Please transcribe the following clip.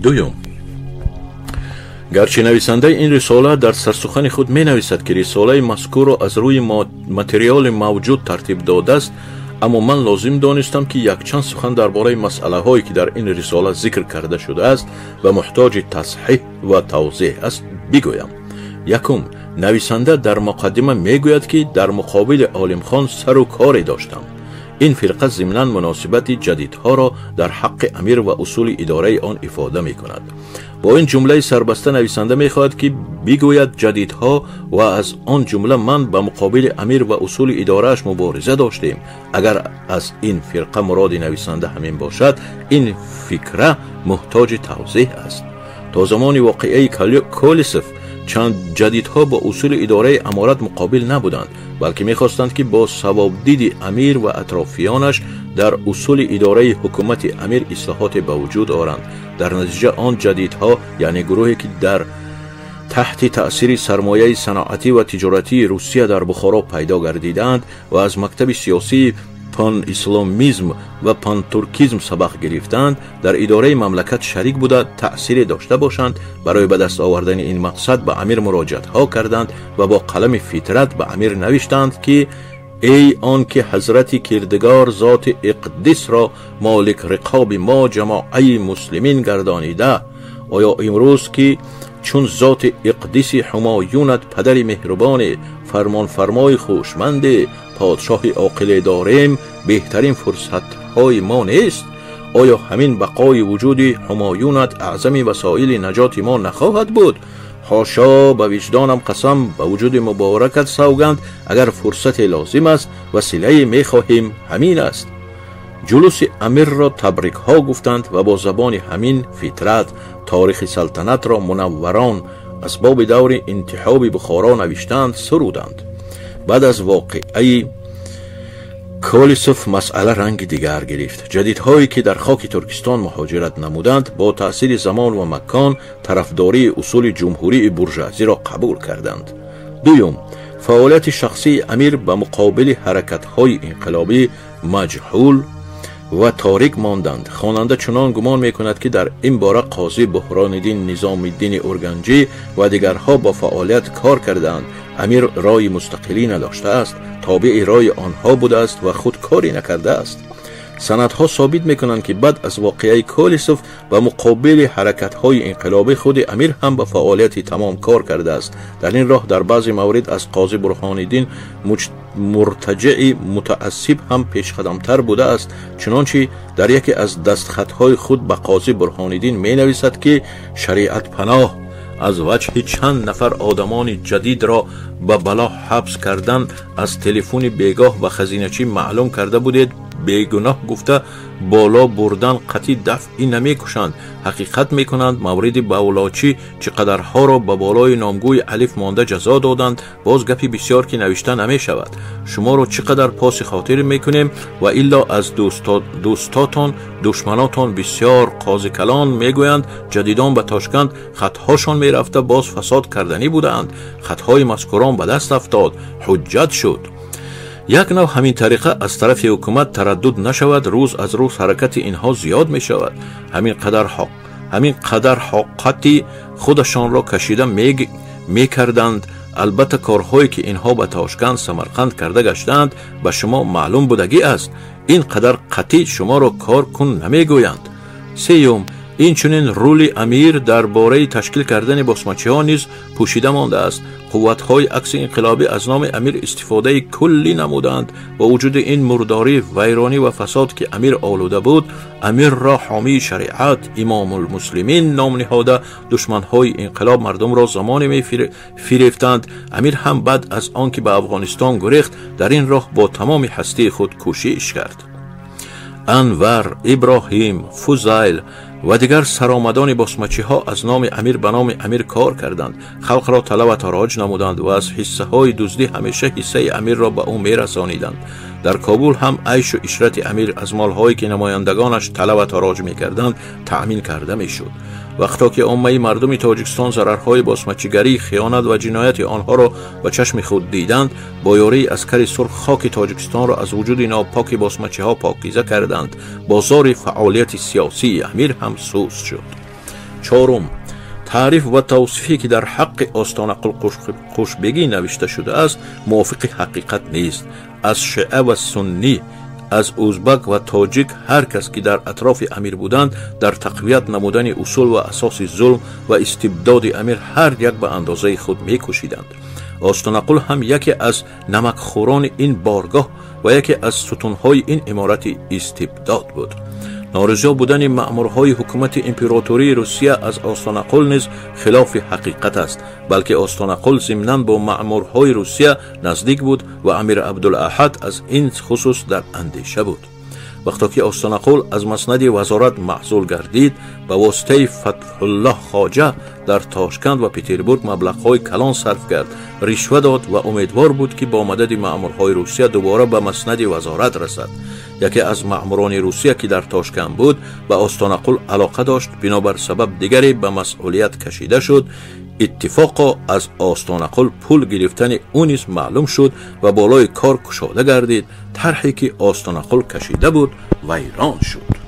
دوم، گرچه نویسنده این رساله در سرسخن خود می نویسد که رساله مذکور را از روی متریال موجود ترتیب داده است، اما من لازم دانستم که یک چند سخن درباره مسئله هایی که در این رساله ذکر کرده شده است و محتاج تصحیح و توضیح است بگویم. یکم، نویسنده در مقدمه می گوید که در مقابل عالم خان سر و کاری داشتم. این فرقه ضمناً مناسبت جدیدها را در حق امیر و اصول اداره آن افاده می کند. با این جمله سربسته نویسنده می خواهد که بگوید جدیدها و از آن جمله من به مقابل امیر و اصول ادارهش مبارزه داشتیم. اگر از این فرقه مراد نویسنده همین باشد، این فکره محتاج توضیح است. تا زمان واقعه کولسف چند جدیدها با اصول اداره امارت مقابل نبودند، بلکه می‌خواستند که با ثوابدید امیر و اطرافیانش در اصول اداره حکومت امیر اصلاحات به وجود آورند. در نتیجه آن جدیدها، یعنی گروهی که در تحت تأثیر سرمایه صنعتی و تجارتی روسیه در بخارا پیدا گردیدند و از مکتب سیاسی پان اسلامیزم و پان ترکیزم سبق گرفتند، در اداره مملکت شریک بوده تأثیر داشته باشند. برای به دست آوردن این مقصد به امیر مراجعت ها کردند و با قلم فطرت به امیر نوشتند که ای آن که حضرت کردگار ذات اقدس را مالک رقاب ما جماعه مسلمین گردانیده، آیا امروز که چون ذات اقدس همایونت پدر مهربان فرمان فرمای خوشمند پادشاه عاقل داریم بهترین فرصت های ما نیست؟ آیا همین بقای وجود همایونت اعظم وسایل نجات ما نخواهد بود؟ حاشا، به وجدانم قسم، به وجود مبارکت سوگند، اگر فرصت لازم است وسیله می خواهیم همین است. جلوس امیر را تبریک ها گفتند و با زبان همین فطرت تاریخ سلطنت را منوران اسباب دور انتخاب بخارا نوشتند سرودند. بعد از واقعه کولسف مسئله رنگ دیگر گرفت. جدیدهایی که در خاک ترکستان مهاجرت نمودند با تأثیر زمان و مکان طرفداری اصول جمهوری بورژوازی را قبول کردند. دوم، فعالیت شخصی امیر به مقابل حرکت‌های انقلابی مجهول و تاریک ماندند. خواننده چنان گمان می‌کند که در این باره قاضی بهران‌الدین نظام الدین ارگنجی و دیگرها با فعالیت کار کردند. امیر رای مستقلی نداشته است، تابع رای آنها بوده است و خود کاری نکرده است. سندها ثابت میکنند که بعد از واقعه کولسف و مقابل حرکت‌های انقلابی خود امیر هم به فعالیت تمام کار کرده است. در این راه در بعضی موارد از قاضی برهان‌الدین مرتجع متعصب هم پیشقدم‌تر بوده است. چنانچه در یکی از دستخطهای خود به قاضی برهان‌الدین می‌نویسد که شریعت پناه از وجه چند نفر آدمان جدید را به بلا حبس کردن از تلفن بیگاه و خزینه‌چی معلوم کرده بودید. بیگناه گفته بالا بردن قطعی دفعی نمی کشند، حقیقت می کنند. مورد باولاچی چقدرها را به بالای نامگوی الف مانده جزا دادند. باز گپی بسیار که نوشته نمی شود. شما را چقدر پاس خاطر می کنیم و الا از دوستاتان دشمناتان بسیار قاضی کلان می گویند جدیدان به تاشکند خطهاشان می رفته باز فساد کردنی بودند. خطهای مذکوران به دست افتاد، حجت شد. یک نوع همین طریقه از طرف حکومت تردد نشود، روز از روز حرکت اینها زیاد می شود. همین قدر حقیقتی خودشان را کشیده می کردند. البته کارهایی که اینها به تاشکند سمرقند کرده گشتند به شما معلوم بودگی است. این قدر قطعی شما را کار کن نمی گویند. سیوم، این چنین رول امیر درباره تشکیل کردن بسماچی ها نیز پوشیده مانده است. قوت های عکس انقلابی از نام امیر استفاده کلی نمودند. با وجود این مرداری، ویرانی و فساد که امیر آلوده بود، امیر را حامی شریعت امام المسلمین نام نهاده دشمن های انقلاب مردم را زمانی می فریفتند. امیر هم بعد از آنکه به افغانستان گریخت در این راه با تمام هستی خود کوشش کرد. انور، ابراهیم، فضیل و دیگر سرآمدان بسماچی ها از نام امیر به نام امیر کار کردند. خلق را طلب و تاراج نمودند و از حصه های دزدی همیشه حصه امیر را به او می رسانیدند. در کابل هم عیش و عشرت امیر از مالهایی که نمایندگانش طلب و تاراج می کردند تأمین کرده می شد. وقتا که عامه مردم تاجیکستان ضررهای بسماچیگری، خیانت و جنایت آنها را به چشم خود دیدند، با یاری عسکر سرخ خاک تاجیکستان را از وجود ناپاک بسماچی ها پاکیزه کردند. بازار فعالیت سیاسی امیر هم سوس شد. چهارم، تعریف و توصیفی که در حق آستانقل خوشبگی نوشته شده است موافق حقیقت نیست. از شیعه و سنی، از ازبک و تاجیک، هر کس که در اطراف امیر بودند در تقویت نمودن اصول و اساس ظلم و استبداد امیر هر یک به اندازه خود می‌کوشیدند. آستانقل هم یکی از نمکخوران این بارگاه و یکی از ستونهای این امارت استبداد بود. نارضا بودن مأمورهای حکومت امپراتوری روسیه از آستانقل نیز خلاف حقیقت است، بلکه آستانقل ضمناً با مأمورهای روسیه نزدیک بود و امیر عبدالاحد از این خصوص در اندیشه بود. وقتی که آستانقل از مسند وزارت معزول گردید، به واسطه فتح الله خواجه در تاشکند و پترزبورگ مبلغ‌های کلان صرف کرد، رشوه داد و امیدوار بود که با مدد مأمورهای روسیه دوباره به مسند وزارت رسد. یکی از مأموران روسیه که در تاشکند بود به آستانقل علاقه داشت، بنابر سبب دیگری به مسئولیت کشیده شد. اتفاقا از آستانقل پول گرفتن او نیز معلوم شد و بالای کار کشاده گردید. طرحی که آستانقل کشیده بود ویران شد.